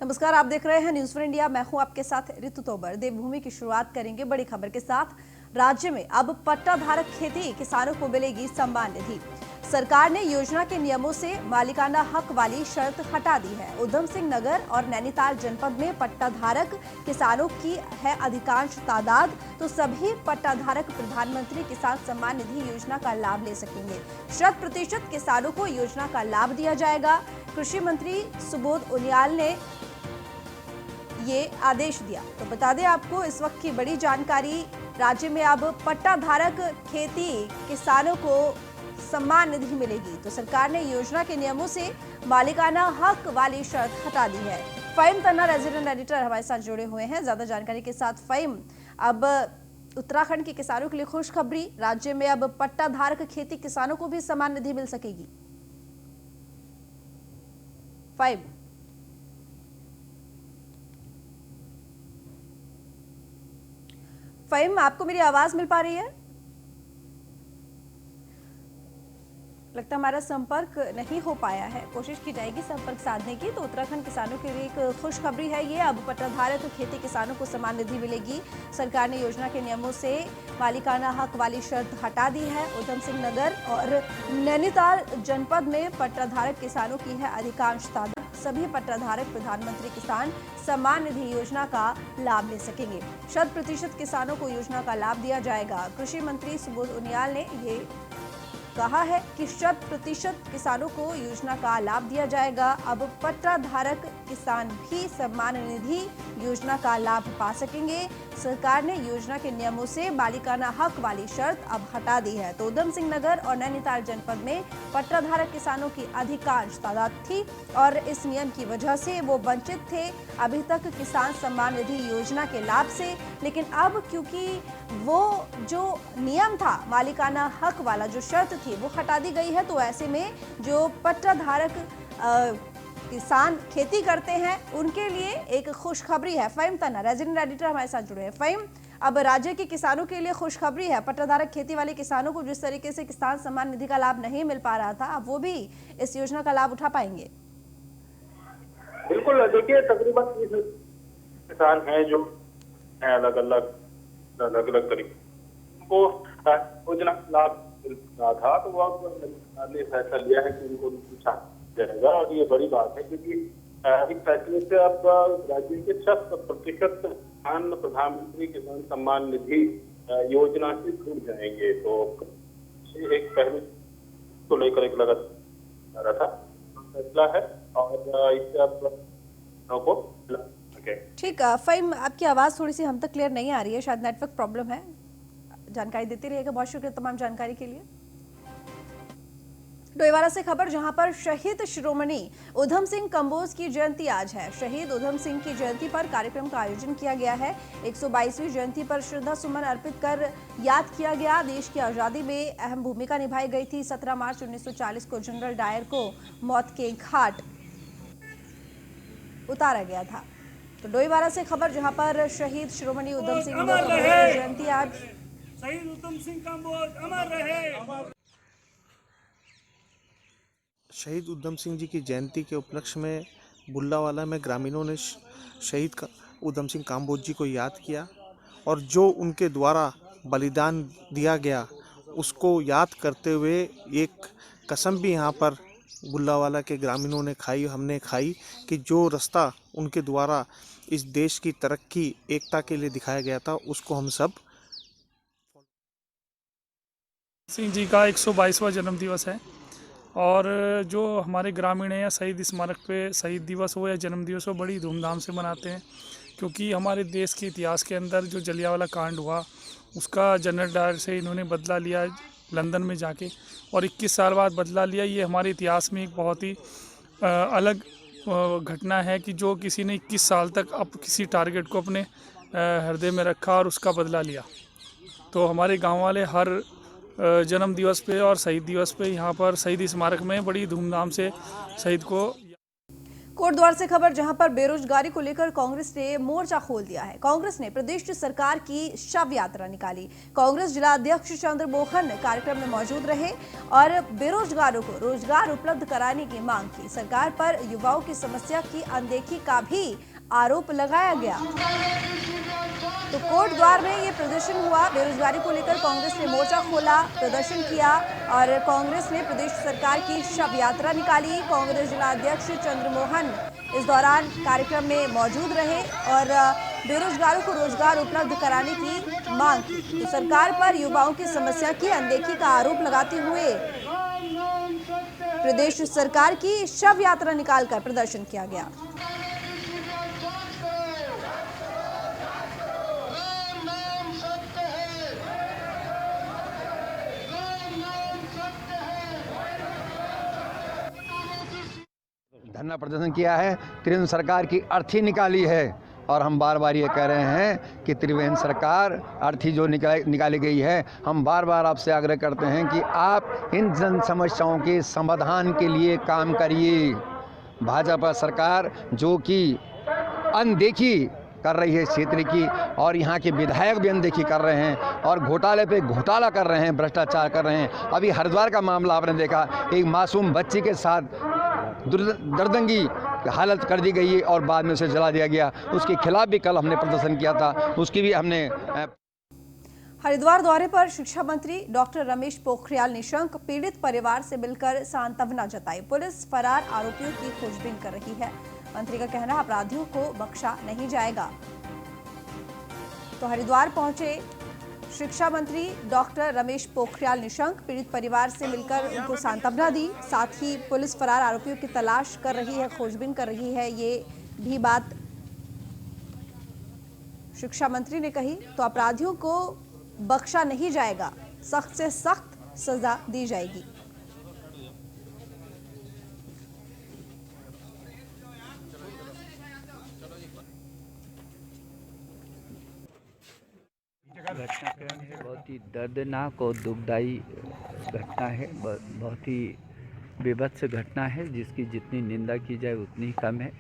नमस्कार, आप देख रहे हैं न्यूज फॉर इंडिया। मैं हूं आपके साथ ऋतु तोमर। देवभूमि की शुरुआत करेंगे बड़ी खबर के साथ। राज्य में अब पट्टाधारक खेती किसानों को मिलेगी सम्मान निधि। सरकार ने योजना के नियमों से मालिकाना हक वाली शर्त हटा दी है। उधम सिंह नगर और नैनीताल जनपद में पट्टाधारक किसानों की है अधिकांश तादाद, तो सभी पट्टाधारक प्रधानमंत्री किसान सम्मान निधि योजना का लाभ ले सकेंगे। 100% किसानों को योजना का लाभ दिया जाएगा। कृषि मंत्री सुबोध उनियाल ने ये आदेश दिया। तो बता दें आपको इस वक्त की बड़ी जानकारी, राज्य में अब पट्टाधारक खेती किसानों को सम्मान निधि मिलेगी। तो सरकार ने योजना के नियमों से मालिकाना हक वाली शर्त हटा दी है। फ़हीम तन्ना रेजिडेंट एडिटर हमारे साथ जुड़े हुए हैं ज्यादा जानकारी के साथ। फ़हीम, अब उत्तराखंड के किसानों के लिए खुशखबरी, राज्य में अब पट्टाधारक खेती किसानों को भी सम्मान निधि मिल सकेगी। फ़हीम, फ़हीम, आपको मेरी आवाज मिल पा रही है? लगता हमारा संपर्क नहीं हो पाया है। कोशिश की जाएगी संपर्क साधने की। तो उत्तराखंड किसानों के लिए एक खुशखबरी है ये, अब पट्टाधारक खेती किसानों को सम्मान निधि मिलेगी। सरकार ने योजना के नियमों से मालिकाना हक वाली शर्त हटा दी है। उधम सिंह नगर और नैनीताल जनपद में पट्टाधारक किसानों की है अधिकांश तादाद। सभी पट्टाधारक प्रधानमंत्री किसान सम्मान निधि योजना का लाभ ले सकेंगे। 100% किसानों को योजना का लाभ दिया जाएगा। कृषि मंत्री सुबोध उनियाल ने ये कहा है कि 100% किसानों को योजना का लाभ दिया जाएगा। अब पट्टाधारक किसान भी सम्मान निधि योजना का लाभ पा सकेंगे। सरकार ने योजना के नियमों से मालिकाना हक वाली शर्त अब हटा दी है। तो उधम सिंह नगर और नैनीताल जनपद में पट्टाधारक किसानों की अधिकांश तादाद थी और इस नियम की वजह से वो वंचित थे अभी तक किसान सम्मान निधि योजना के लाभ से। लेकिन अब क्योंकि वो जो नियम था मालिकाना हक वाला, जो शर्त थी, वो हटा दी गई है, तो ऐसे में जो पट्टाधारक किसान खेती करते हैं उनके लिए एक खुशखबरी है। फ़हीम तन्ना रेजिडेंट एडिटर हमारे साथ जुड़े हैं। फ़हीम, अब राज्य के किसानों के लिए खुशखबरी है। पट्टाधारक खेती वाले किसानों को जिस तरीके से किसान सम्मान निधि का लाभ नहीं मिल पा रहा था, अब वो भी इस योजना का लाभ उठा पाएंगे। बिल्कुल, देखिए तकरीबन किसान हैं जो अलग अलग तरीके उनको योजना लाभ मिल रहा था, तो वो सरकार ने फैसला लिया है कि उनको पूछा जाएगा। और ये बड़ी बात है क्योंकि इस फैसले से अब राज्य के 100% किसान प्रधानमंत्री किसान सम्मान निधि योजना से जुड़ जाएंगे। तो एक पहलू को लेकर एक लगातार रहा था फैसला है और इससे अब ठीक है। फ़हीम, आपकी आवाज़ थोड़ी सी हम तक क्लियर नहीं आ रही है, शायद नेटवर्क प्रॉब्लम है। जानकारी देते रहिएगा। बहुत शुक्रिया तमाम जानकारी के लिए। डोईवाला से खबर, जहां पर शहीद शिरोमणि उधम सिंह कंबोज की जयंती आज है। शहीद उधम सिंह की जयंती पर कार्यक्रम का आयोजन किया गया है। 122वीं जयंती पर श्रद्धा सुमन अर्पित कर याद किया गया। देश की आजादी में अहम भूमिका निभाई गई थी। 17 मार्च 1940 को जनरल डायर को मौत के घाट उतारा गया था। तो डोईवाला से खबर, जहां पर शहीद शिरोमणि उधम सिंह कंबोज की जयंती आज। शहीद उधम सिंह कंबोज अमर रहे। शहीद उधम सिंह जी की जयंती के उपलक्ष्य में बुल्लावाला में ग्रामीणों ने शहीद उधम सिंह काम्बोज जी को याद किया और जो उनके द्वारा बलिदान दिया गया उसको याद करते हुए एक कसम भी यहाँ पर बुल्लावाला के ग्रामीणों ने खाई, हमने खाई, कि जो रास्ता उनके द्वारा इस देश की तरक्की एकता के लिए दिखाया गया था उसको हम सब। सिंह जी का 122वां जन्म दिवस है और जो हमारे ग्रामीण हैं या शहीद स्मारक पे शहीद दिवस हो या जन्म दिवस हो बड़ी धूमधाम से मनाते हैं, क्योंकि हमारे देश के इतिहास के अंदर जो जलियांवाला कांड हुआ उसका जनरल डायर से इन्होंने बदला लिया लंदन में जाके, और 21 साल बाद बदला लिया। ये हमारे इतिहास में एक बहुत ही अलग घटना है कि जो किसी ने 21 साल तक अब किसी टारगेट को अपने हृदय में रखा और उसका बदला लिया। तो हमारे गाँव वाले हर जन्म दिवस पे और शहीद दिवस पे यहाँ पर शहीद स्मारक में बड़ी धूमधाम से शहीद को। कोटद्वार से खबर, जहां पर बेरोजगारी को लेकर कांग्रेस ने मोर्चा खोल दिया है। कांग्रेस ने प्रदेश सरकार की शव यात्रा निकाली। कांग्रेस जिला अध्यक्ष चंद्रमोहन कार्यक्रम में मौजूद रहे और बेरोजगारों को रोजगार उपलब्ध कराने की मांग की। सरकार पर युवाओं की समस्या की अनदेखी का भी आरोप लगाया गया। तो कोटद्वार में ये प्रदर्शन हुआ। बेरोजगारी को लेकर कांग्रेस ने मोर्चा खोला, प्रदर्शन किया और कांग्रेस ने प्रदेश सरकार की शव यात्रा निकाली। कांग्रेस जिला अध्यक्ष चंद्रमोहन इस दौरान कार्यक्रम में मौजूद रहे और बेरोजगारों को रोजगार उपलब्ध कराने की मांग की। तो सरकार पर युवाओं की समस्या की अनदेखी का आरोप लगाते हुए प्रदेश सरकार की शव यात्रा निकालकर प्रदर्शन किया गया। धरना प्रदर्शन किया है। त्रिवेंद्र सरकार की अर्थी निकाली है और हम बार बार ये कह रहे हैं कि त्रिवेंद्र सरकार अर्थी जो निकाली गई है, हम बार बार आपसे आग्रह करते हैं कि आप इन जन समस्याओं के समाधान के लिए काम करिए। भाजपा सरकार जो कि अनदेखी कर रही है क्षेत्र की, और यहाँ के विधायक भी अनदेखी कर रहे हैं और घोटाले पे घोटाला कर रहे हैं, भ्रष्टाचार कर रहे हैं। अभी हरिद्वार का मामला आपने देखा, एक मासूम बच्ची के साथ दर्दंगी हालत कर दी गई और बाद में उसे जला दिया गया। उसके खिलाफ भी कल हमने प्रदर्शन किया था, उसकी भी हमने। हरिद्वार दौरे पर शिक्षा मंत्री डॉक्टर रमेश पोखरियाल निशंक पीड़ित परिवार से मिलकर सांत्वना जताई। पुलिस फरार आरोपियों की खोजबीन कर रही है। मंत्री का कहना, अपराधियों को बख्शा नहीं जाएगा। तो हरिद्वार पहुंचे शिक्षा मंत्री डॉक्टर रमेश पोखरियाल निशंक, पीड़ित परिवार से मिलकर उनको सांत्वना दी। साथ ही पुलिस फरार आरोपियों की तलाश कर रही है, खोजबीन कर रही है, ये भी बात शिक्षा मंत्री ने कही। तो अपराधियों को बख्शा नहीं जाएगा, सख्त से सख्त सजा दी जाएगी। घटनाक्रम है, बहुत ही दर्दनाक और दुखदायी घटना है, बहुत ही बेभत्स घटना है, जिसकी जितनी निंदा की जाए उतनी कम है।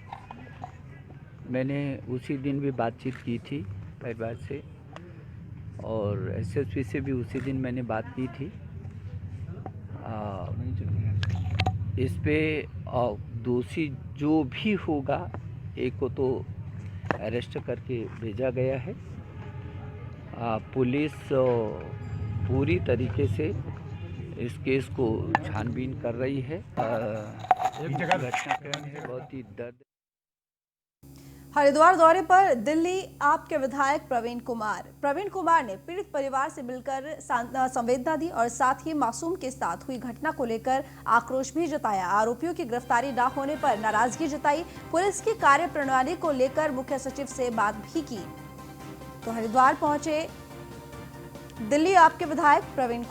मैंने उसी दिन भी बातचीत की थी परिवार से और एसएसपी से भी उसी दिन मैंने बात की थी। इस पे दोषी जो भी होगा, एक को तो अरेस्ट करके भेजा गया है। पुलिस पूरी तरीके से इस केस को छानबीन कर रही है। घटनाक्रम है, बहुत ही दर्द। हरिद्वार दौरे पर दिल्ली आप के विधायक प्रवीण कुमार ने पीड़ित परिवार से मिलकर संवेदना दी और साथ ही मासूम के साथ हुई घटना को लेकर आक्रोश भी जताया। आरोपियों की गिरफ्तारी न होने पर नाराजगी जताई। पुलिस की कार्यप्रणाली को लेकर मुख्य सचिव से बात भी की। तो हरिद्वार पहुंचे दिल्ली आपके विधायक प्रवीण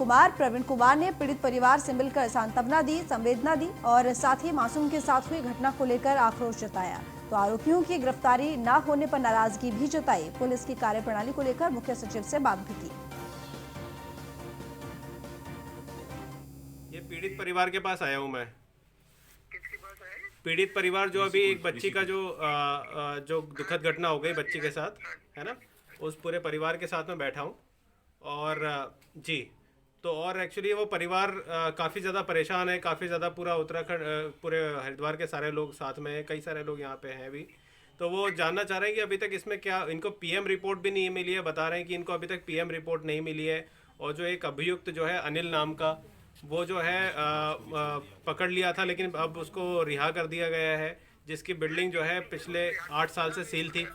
कुमार ने पीड़ित परिवार से मिलकर सांत्वना दी, संवेदना दी और साथ ही मासूम के साथ हुई घटना को लेकर आक्रोश जताया। तो आरोपियों की गिरफ्तारी न होने पर नाराजगी भी जताई। पुलिस की कार्यप्रणाली को लेकर मुख्य सचिव से बात भी की। ये पीड़ित परिवार के पास आया हूँ मैं। पीड़ित परिवार जो अभी एक बच्ची का जो दुखद घटना हो गई बच्ची के साथ, है ना, उस पूरे परिवार के साथ में बैठा हूँ। और जी, तो और एक्चुअली वो परिवार काफ़ी ज़्यादा परेशान है, काफ़ी ज़्यादा पूरा उत्तराखंड, पूरे हरिद्वार के सारे लोग साथ में हैं, कई सारे लोग यहाँ पे हैं भी। तो वो जानना चाह रहे हैं कि अभी तक इसमें क्या, इनको पीएम रिपोर्ट भी नहीं मिली है। बता रहे हैं कि इनको अभी तक पीएम रिपोर्ट नहीं मिली है। और जो एक अभियुक्त जो है अनिल नाम का, वो जो है पकड़ लिया था, लेकिन अब उसको रिहा कर दिया गया है, जिसकी बिल्डिंग जो है पिछले 8 साल से सील थी।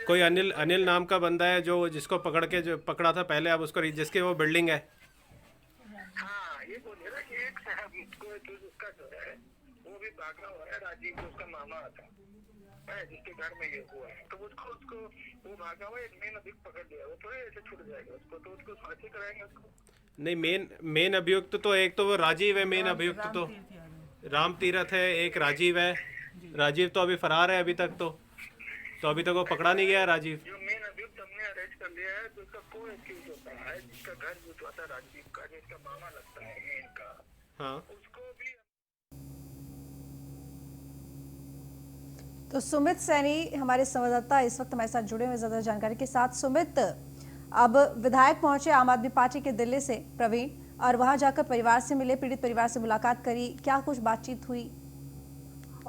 कोई अनिल नाम का बंदा है जो जिसको पकड़ा था पहले, अब उसको जिसके वो बिल्डिंग है। हाँ, ये बोलिए ना कि एक साहब जो उसका जो है वो भी भागा हुआ है, राजीव जो उसका मामा था, जिसके घर में ये हुआ है, तो उसको वो भागा हुआ, एक मेन अभियुक्त पकड़ लिया। वो थोड़े ऐसे छूट जाएगा उसको, तो उसको फांसी कराएंगे उसको। नहीं, मेन अभियुक्त तो एक तो वो राजीव है, मेन अभियुक्त तो राम तीरथ है, एक राजीव है। राजीव तो अभी फरार है अभी तक, तो अभी तक वो पकड़ा नहीं गया राजीव। जो मेन अभियुक्त हमने अरेस्ट कर लिया है तो उसका कोई एक्सक्यूज होता है। जिसका घर जुटवा था राजदीप का, जिसका मामा लगता है मेन का, हाँ उसको भी। तो सुमित सैनी हमारे संवाददाता इस वक्त हमारे साथ जुड़े हुए ज्यादा जानकारी के साथ। सुमित, अब विधायक पहुंचे आम आदमी पार्टी के दिल्ली से प्रवीण, और वहां जाकर परिवार से मिले, पीड़ित परिवार से मुलाकात करी, क्या कुछ बातचीत हुई?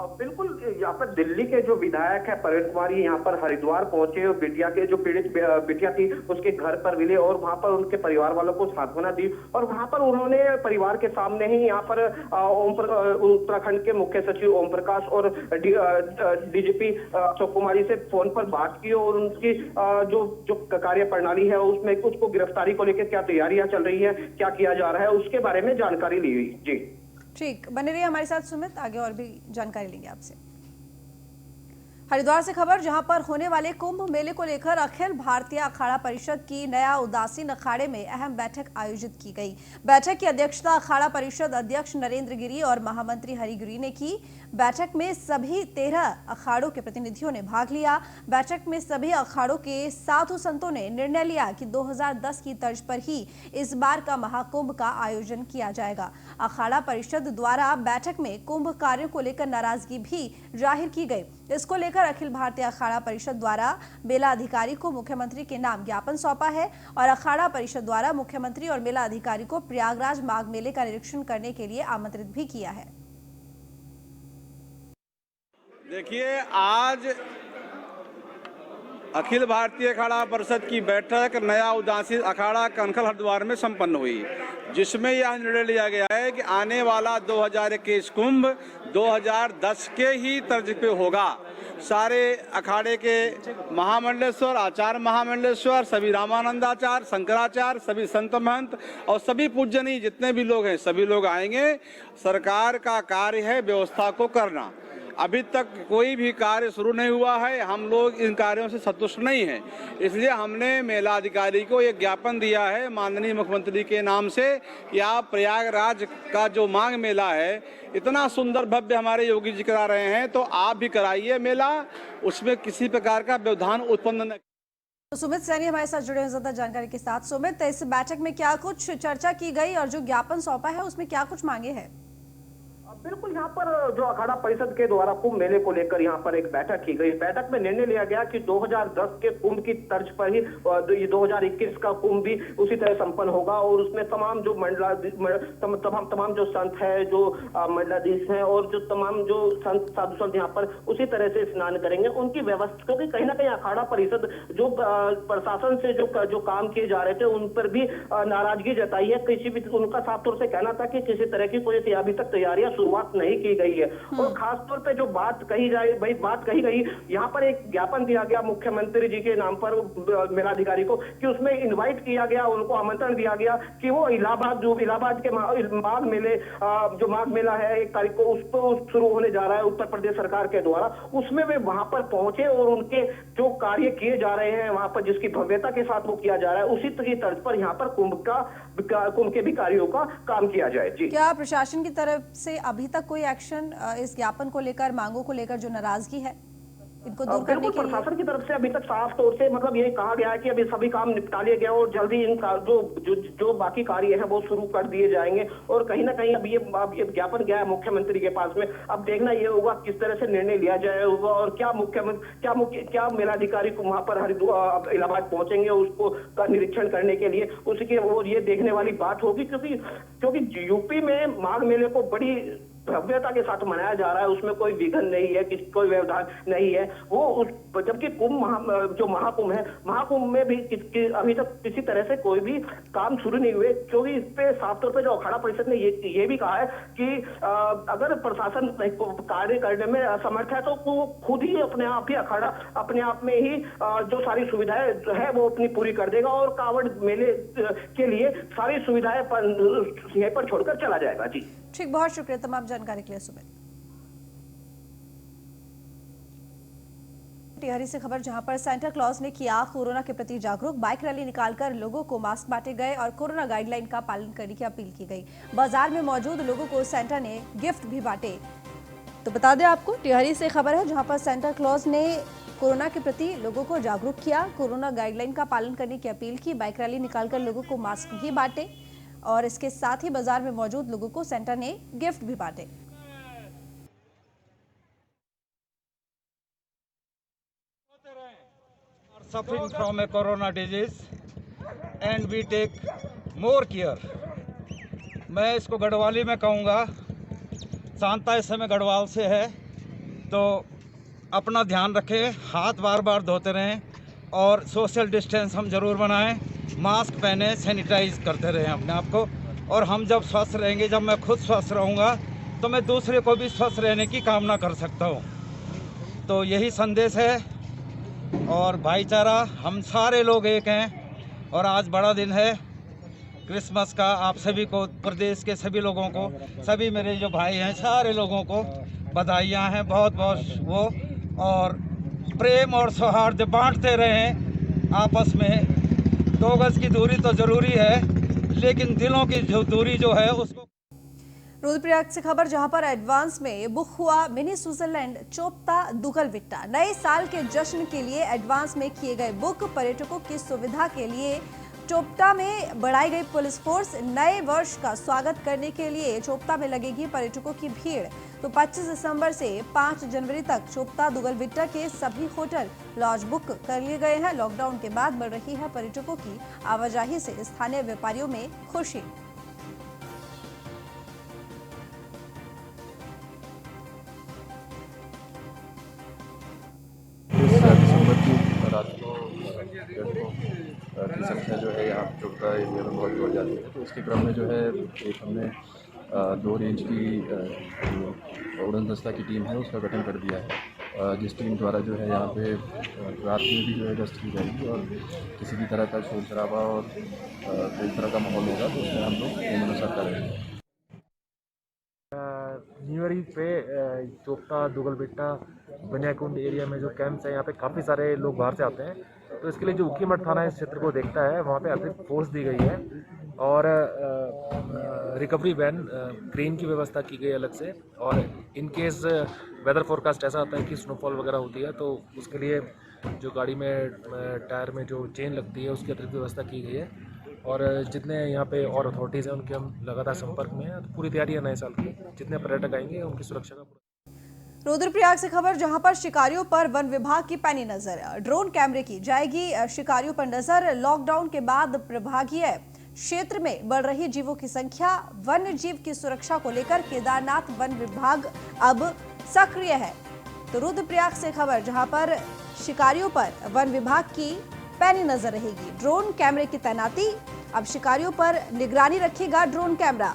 बिल्कुल, यहाँ पर दिल्ली के जो विधायक है प्रवीण कुमार यहाँ पर हरिद्वार पहुंचे और बिटिया के जो पीड़ित बिटिया थी उसके घर पर मिले और वहां पर उनके परिवार वालों को सांत्वना दी। और वहां पर उन्होंने परिवार के सामने ही यहाँ पर उत्तराखंड के मुख्य सचिव ओम प्रकाश और डीजीपी अशोक कुमारी से फोन पर बात की और उनकी जो कार्य प्रणाली है उसमें उसको गिरफ्तारी को लेकर क्या तैयारियां चल रही है, क्या किया जा रहा है, उसके बारे में जानकारी ली हुई। जी ठीक, बने रहिए हमारे साथ सुमित, आगे और भी जानकारी लेंगे आपसे। हरिद्वार से खबर, जहां पर होने वाले कुंभ मेले को लेकर अखिल भारतीय अखाड़ा परिषद की नया उदासीन अखाड़े में अहम बैठक आयोजित की गई। बैठक की अध्यक्षता अखाड़ा परिषद अध्यक्ष नरेंद्र गिरी और महामंत्री हरि गिरी ने की। बैठक में सभी 13 अखाड़ों के प्रतिनिधियों ने भाग लिया। बैठक में सभी अखाड़ों के साधु संतों ने निर्णय लिया कि 2010 की तर्ज पर ही इस बार का महाकुंभ का आयोजन किया जाएगा। अखाड़ा परिषद द्वारा बैठक में कुंभ कार्यों को लेकर नाराजगी भी जाहिर की गई। इसको लेकर अखिल भारतीय अखाड़ा परिषद द्वारा मेला अधिकारी को मुख्यमंत्री के नाम ज्ञापन सौंपा है और अखाड़ा परिषद द्वारा मुख्यमंत्री और मेला अधिकारी को प्रयागराज माघ मेले का निरीक्षण करने के लिए आमंत्रित भी किया है। देखिए, आज अखिल भारतीय अखाड़ा परिषद की बैठक नया उदासीन अखाड़ा कनखल हरिद्वार में संपन्न हुई, जिसमें यह निर्णय लिया गया है कि आने वाला 2021 कुंभ 2010 के ही तर्ज पे होगा। सारे अखाड़े के महामंडलेश्वर, आचार्य महामंडलेश्वर, सभी रामानंदाचार्य, शंकराचार्य, सभी संत महंत और सभी पूजनीय जितने भी लोग हैं सभी लोग आएंगे। सरकार का कार्य है व्यवस्था को करना। अभी तक कोई भी कार्य शुरू नहीं हुआ है, हम लोग इन कार्यों से संतुष्ट नहीं हैं, इसलिए हमने मेला अधिकारी को एक ज्ञापन दिया है माननीय मुख्यमंत्री के नाम से कि आप प्रयागराज का जो माघ मेला है इतना सुंदर भव्य हमारे योगी जी करा रहे हैं, तो आप भी कराइए मेला, उसमें किसी प्रकार का व्यवधान उत्पन्न न। तो सुमित सैनी हमारे साथ जुड़े हैं ज्यादा जानकारी के साथ। सुमित, इस बैठक में क्या कुछ चर्चा की गई और जो ज्ञापन सौंपा है उसमें क्या कुछ मांगे हैं? बिल्कुल, यहाँ पर जो अखाड़ा परिषद के द्वारा कुंभ मेले को लेकर यहाँ पर एक बैठक की गई। बैठक में निर्णय लिया गया कि 2010 के कुंभ की तर्ज पर ही 2021 का कुंभ भी उसी तरह संपन्न होगा और उसमें तमाम जो तमाम जो संत है, जो मंडलाधीश हैं और जो तमाम जो संत साधु संत यहाँ पर उसी तरह से स्नान करेंगे। उनकी व्यवस्था, क्योंकि कहीं ना कहीं अखाड़ा परिषद जो प्रशासन से जो काम किए जा रहे थे उन पर भी नाराजगी जताई है। किसी भी उनका साफ तौर से कहना था कि किसी तरह की कोई अभी तक तैयारियां शुरुआत नहीं की गई है। और खासतौर पे जो बात कही गई, यहाँ पर एक ज्ञापन दिया गया मुख्यमंत्री जी के नाम पर मेलाधिकारी को कि उसमें इनवाइट किया गया, उनको आमंत्रण दिया गया कि वो इलाहाबाद के माघ मेले, जो माघ मेला है 1 तारीख को उस पर शुरू होने जा रहा है उत्तर प्रदेश सरकार के द्वारा, उसमें वे वहां पर पहुंचे और उनके जो कार्य किए जा रहे हैं वहां पर जिसकी भव्यता के साथ वो किया जा रहा है उसी की तर्ज पर यहाँ पर कुंभ के भी कार्यों का काम किया जाए। जी, क्या प्रशासन की तरफ से अभी तक कोई एक्शन इस ज्ञापन को लेकर, मांगों को लेकर जो नाराजगी है इनको दूर करने के लिए? प्रशासन की तरफ से अभी तक साफ तौर से मतलब ये कहा गया है कि अभी सभी काम निपटा लिए गया और जल्दी इन जो बाकी कार्य है वो शुरू कर दिए जाएंगे। और कहीं ना कहीं अब ये ज्ञापन गया है मुख्यमंत्री के पास में। अब देखना ये होगा किस तरह से निर्णय लिया जाएगा और क्या मेलाधिकारी को वहां पर हरिद्वार इलाहाबाद पहुंचेंगे उसको का निरीक्षण करने के लिए, उसकी और ये देखने वाली बात होगी। क्योंकि यूपी में माघ मेले को बड़ी भव्यता के साथ मनाया जा रहा है, उसमें कोई विघ्न नहीं है, कोई व्यवधान नहीं है। वो जबकि जो महाकुंभ है, महाकुंभ में भी अभी तक किसी तरह से कोई भी काम शुरू नहीं हुए, क्योंकि इस पे साफ तौर पे जो अखाड़ा परिषद ने ये भी कहा है कि अगर प्रशासन कार्य करने में असमर्थ है तो वो खुद ही अपने आप में ही जो सारी सुविधाएं है वो अपनी पूरी कर देगा और कांवड़ मेले के लिए सारी सुविधाएं यहीं पर छोड़कर चला जाएगा। जी ठीक, बहुत शुक्रिया तमाम जानकारी के लिए सुमित। टिहरी से खबर, जहां पर सेंटा क्लॉज ने किया कोरोना के प्रति जागरूक। बाइक रैली निकालकर लोगों को मास्क बांटे गए और कोरोना गाइडलाइन का पालन करने की अपील की गई। बाजार में मौजूद लोगों को सेंटा ने गिफ्ट भी बांटे। तो बता दें आपको, टिहरी से खबर है जहां पर सेंटा क्लॉज ने कोरोना के प्रति लोगों को जागरूक किया, कोरोना गाइडलाइन का पालन करने की अपील की, बाइक रैली निकालकर लोगों को मास्क भी बांटे और इसके साथ ही बाजार में मौजूद लोगों को सेंटा ने गिफ्ट भी बांटे। Suffering from a corona disease and we take more care। मैं इसको गढ़वाली में कहूँगा, शांता इस समय गढ़वाल से है, तो अपना ध्यान रखें, हाथ बार बार धोते रहें और सोशल डिस्टेंस हम ज़रूर बनाएं, मास्क पहने, सैनिटाइज करते रहें अपने आप को। और हम जब स्वस्थ रहेंगे, जब मैं खुद स्वस्थ रहूँगा तो मैं दूसरे को भी स्वस्थ रहने की कामना कर सकता हूँ। तो यही संदेश है और भाईचारा, हम सारे लोग एक हैं और आज बड़ा दिन है क्रिसमस का। आप सभी को, प्रदेश के सभी लोगों को, सभी मेरे जो भाई हैं, सारे लोगों को बधाइयाँ हैं, बहुत बहुत वो, और प्रेम और सौहार्द बांटते रहें आपस में। 2 गज की दूरी तो ज़रूरी है, लेकिन दिलों की जो दूरी जो है उसको। रुद्रप्रयाग से खबर जहां पर एडवांस में बुक हुआ मिनी स्विट्जरलैंड चोपता दुगलबिट्टा। नए साल के जश्न के लिए एडवांस में किए गए बुक। पर्यटकों की सुविधा के लिए चोपता में बढ़ाई गई पुलिस फोर्स। नए वर्ष का स्वागत करने के लिए चोपता में लगेगी पर्यटकों की भीड़। तो 25 दिसंबर से 5 जनवरी तक चोपता दुगलबिट्टा के सभी होटल लॉज बुक कर लिए गए हैं। लॉकडाउन के बाद बढ़ रही है पर्यटकों की आवाजाही से स्थानीय व्यापारियों में खुशी। रात को की संख्या जो है यहाँ चोपता एरिया में बहुत बढ़ जाती है, तो इसके क्रम में जो है एक हमने 2 रेंज की उड़न दस्ता की टीम है उसका गठन कर दिया है, जिस टीम द्वारा जो है यहाँ पे रात में भी जो है गश्त की जाएगी और किसी भी तरह का शोर शराबा और कोई तरह का माहौल होगा तो उसमें हम लोग नियमानुसार करेंगे। न्यू ईयर पे चोपता दुगलबिट्टा बनियाकुंड एरिया में जो कैंप्स है, यहाँ पे काफ़ी सारे लोग बाहर से आते हैं, तो इसके लिए जो उकीमठ थाना इस क्षेत्र को देखता है, वहाँ पे अतिरिक्त फोर्स दी गई है और रिकवरी वैन क्रेन की व्यवस्था की गई अलग से। और इन केस वेदर फोरकास्ट ऐसा आता है कि स्नोफॉल वगैरह होती है, तो उसके लिए जो गाड़ी में टायर में जो चेन लगती है उसकी अतिरिक्त व्यवस्था की गई है। और जितने यहाँ पे और अथॉरिटीज़ हैं उनके हम लगातार संपर्क में हैं। तो पूरी तैयारी है नए साल की, जितने पर्यटक आएंगे उनकी सुरक्षा का। रुद्रप्रयाग से खबर जहां पर शिकारियों पर वन विभाग की पैनी नजर। ड्रोन कैमरे की जाएगी शिकारियों पर नजर। लॉकडाउन के बाद प्रभागीय क्षेत्र में बढ़ रही जीवों की संख्या, वन्य जीव की सुरक्षा को लेकर केदारनाथ वन विभाग अब सक्रिय है। तो रुद्रप्रयाग से खबर जहां पर शिकारियों पर वन विभाग की पैनी नजर रहेगी। ड्रोन कैमरे की तैनाती, अब शिकारियों पर निगरानी रखेगा ड्रोन कैमरा।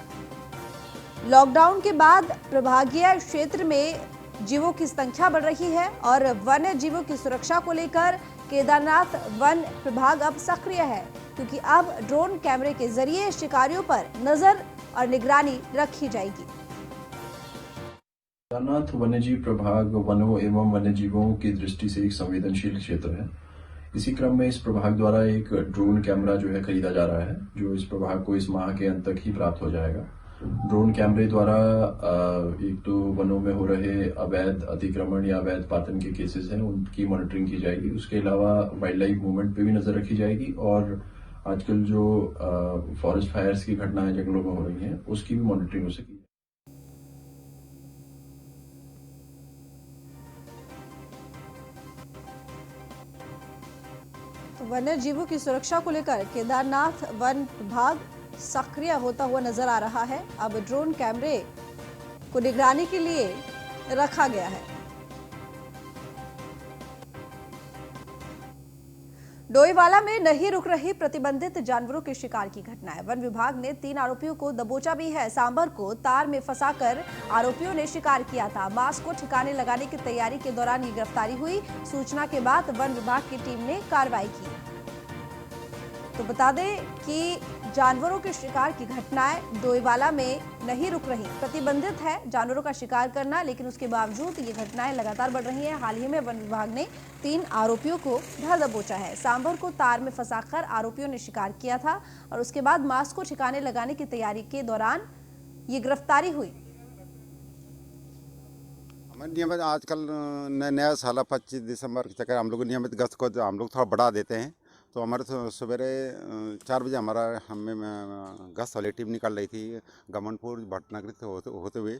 लॉकडाउन के बाद प्रभागीय क्षेत्र में जीवों की संख्या बढ़ रही है और वन्य जीवों की सुरक्षा को लेकर केदारनाथ वन विभाग अब सक्रिय है, क्योंकि अब ड्रोन कैमरे के जरिए शिकारियों पर नजर और निगरानी रखी जाएगी। केदारनाथ वन्यजीव प्रभाग वनों एवं वन्यजीवों की दृष्टि से एक संवेदनशील क्षेत्र है। इसी क्रम में इस प्रभाग द्वारा एक ड्रोन कैमरा जो है खरीदा जा रहा है, जो इस प्रभाग को इस माह के अंत तक ही प्राप्त हो जाएगा। ड्रोन कैमरे द्वारा एक तो वनों में हो रहे अवैध अतिक्रमण या अवैध पातन के केसेस हैं उनकी मॉनिटरिंग की जाएगी। उसके अलावा वाइल्ड लाइफ मूवमेंट पे भी नजर रखी जाएगी और आजकल जो फॉरेस्ट फायर्स की घटनाएं जंगलों में हो रही हैं उसकी भी मॉनिटरिंग हो सकेगी। वन्य जीवों की सुरक्षा को लेकर केदारनाथ वन विभाग सक्रिय होता हुआ नजर आ रहा है। अब ड्रोन कैमरे को निगरानी के लिए रखा गया है। डोईवाला में नहीं रुक रही प्रतिबंधित जानवरों के शिकार की घटना है। वन विभाग ने 3 आरोपियों को दबोचा भी है। सांभर को तार में फंसाकर आरोपियों ने शिकार किया था। मांस को ठिकाने लगाने की तैयारी के दौरान ये गिरफ्तारी हुई। सूचना के बाद वन विभाग की टीम ने कार्रवाई की। तो बता दें कि जानवरों के शिकार की घटनाएं डोईवाला में नहीं रुक रही। प्रतिबंधित है जानवरों का शिकार करना, लेकिन उसके बावजूद ये घटनाएं लगातार बढ़ रही हैं। हाल ही में वन विभाग ने 3 आरोपियों को धर दबोचा है। सांभर को तार में फंसाकर आरोपियों ने शिकार किया था और उसके बाद मांस को ठिकाने लगाने की तैयारी के दौरान ये गिरफ्तारी हुई। हमें नियमित आजकल नया साल 25 दिसंबर के चक्कर हम लोग नियमित गश्त को हम लोग थोड़ा बढ़ा देते हैं। तो हमारे सवेरे 4 बजे हमारा हमें गश्त वाली टीम निकल रही थी गमनपुर भटनगरी से होते हुए।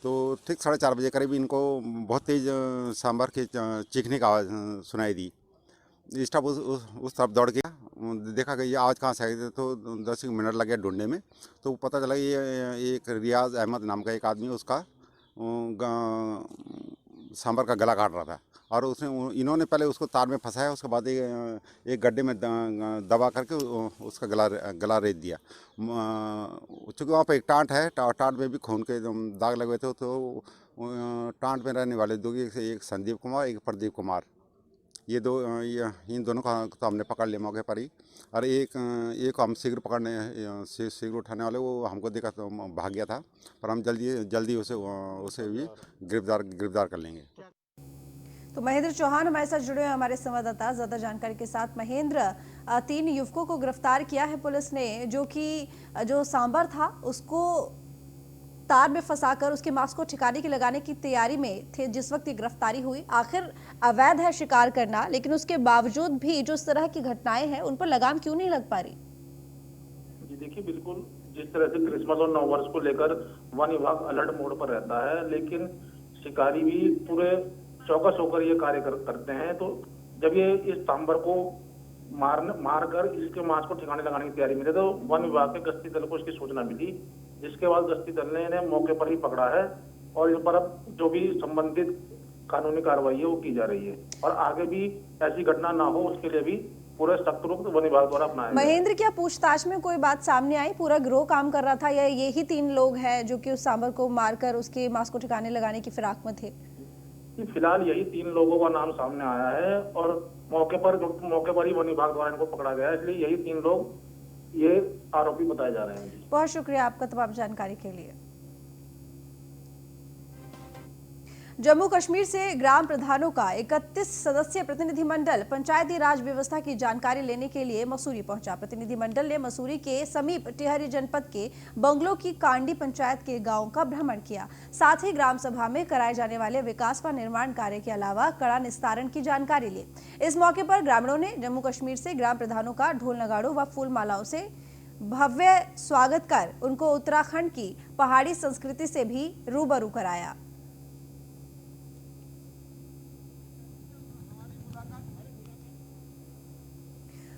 तो ठीक 4:30 बजे करीब इनको बहुत तेज़ सांभर के चीखने की आवाज़ सुनाई दी। स्टाफ उस तरफ दौड़ गया, देखा कि ये आवाज़ कहाँ से आई। तो 10 मिनट लगे ढूंढने में। तो पता चला ये एक रियाज अहमद नाम का एक आदमी उसका सांभर का गला काट रहा था। और उसने इन्होंने पहले उसको तार में फंसाया, उसके बाद एक गड्ढे में दबा करके उसका गला रेत दिया। चूँकि वहाँ पर एक टाँट है, टाँट में भी खून के दाग लगे थे। तो टाँट में रहने वाले दो, एक संदीप कुमार, एक प्रदीप कुमार, ये दो इन दोनों का तो हमने पकड़ लिया मौके पर ही। और एक हम शीघ्र उठाने वाले वो हमको देखा तो भाग गया था, पर हम जल्दी उसे भी गिरफ्तार कर लेंगे। तो महेंद्र चौहान हमारे साथ जुड़े हैं हमारे संवाददाता ज्यादा जानकारी के साथ। महेंद्र, 3 युवकों को गिरफ्तार किया है पुलिस ने, जो सांभर था उसको तार में फंसाकर उसके मांस को ठिकाने की लगाने की तैयारी में थे जिस वक्त ये गिरफ्तारी हुई। आखिर अवैध है शिकार करना, लेकिन उसके बावजूद भी जो इस तरह की घटनाएं हैं उन पर लगाम क्यों नहीं लग पा रही? जी देखिए, बिल्कुल जिस तरह से क्रिसमस और नववर्ष को लेकर वन विभाग अलर्ट मोड पर रहता है, लेकिन शिकारी भी पूरे चौकस होकर ये कार्य करते हैं। तो जब ये इस सांभर को मार कर इसके मांस को ठिकाने लगाने की तैयारी में थे, तो वन विभाग के गश्ती दल को इसकी सूचना मिली, जिसके बाद गश्ती दल ने इन्हें मौके पर ही पकड़ा है और इस पर अब जो भी संबंधित कानूनी कार्रवाई है वो की जा रही है। और आगे भी ऐसी घटना ना हो उसके लिए भी पूरे सख्त रुख वन विभाग द्वारा अपनाया। महेंद्र, क्या पूछताछ में कोई बात सामने आई? पूरा गिरोह काम कर रहा था या यही 3 लोग हैं जो कि उस सांभर को मारकर उसके मांस को ठिकाने लगाने की फिराक में थे? फिलहाल यही 3 लोगों का नाम सामने आया है और मौके पर ही वन विभाग द्वारा इनको पकड़ा गया है, इसलिए यही 3 लोग ये आरोपी बताए जा रहे हैं। बहुत शुक्रिया आपका तमाम जानकारी के लिए। जम्मू कश्मीर से ग्राम प्रधानों का 31 सदस्यीय प्रतिनिधिमंडल पंचायती राज व्यवस्था की जानकारी लेने के लिए मसूरी पहुंचा। प्रतिनिधिमंडल ने मसूरी के समीप टिहरी जनपद के बंगलो की कांडी पंचायत के गांव का भ्रमण किया। साथ ही ग्राम सभा में कराए जाने वाले विकास व निर्माण कार्य के अलावा कड़ा निस्तारण की जानकारी ली। इस मौके पर ग्रामीणों ने जम्मू कश्मीर से ग्राम प्रधानों का ढोल नगाड़ों व फूल मालाओं से भव्य स्वागत कर उनको उत्तराखंड की पहाड़ी संस्कृति से भी रूबरू कराया।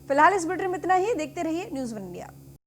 फिलहाल इस बुलेटिन में इतना ही। देखते रहिए न्यूज़ 1 इंडिया।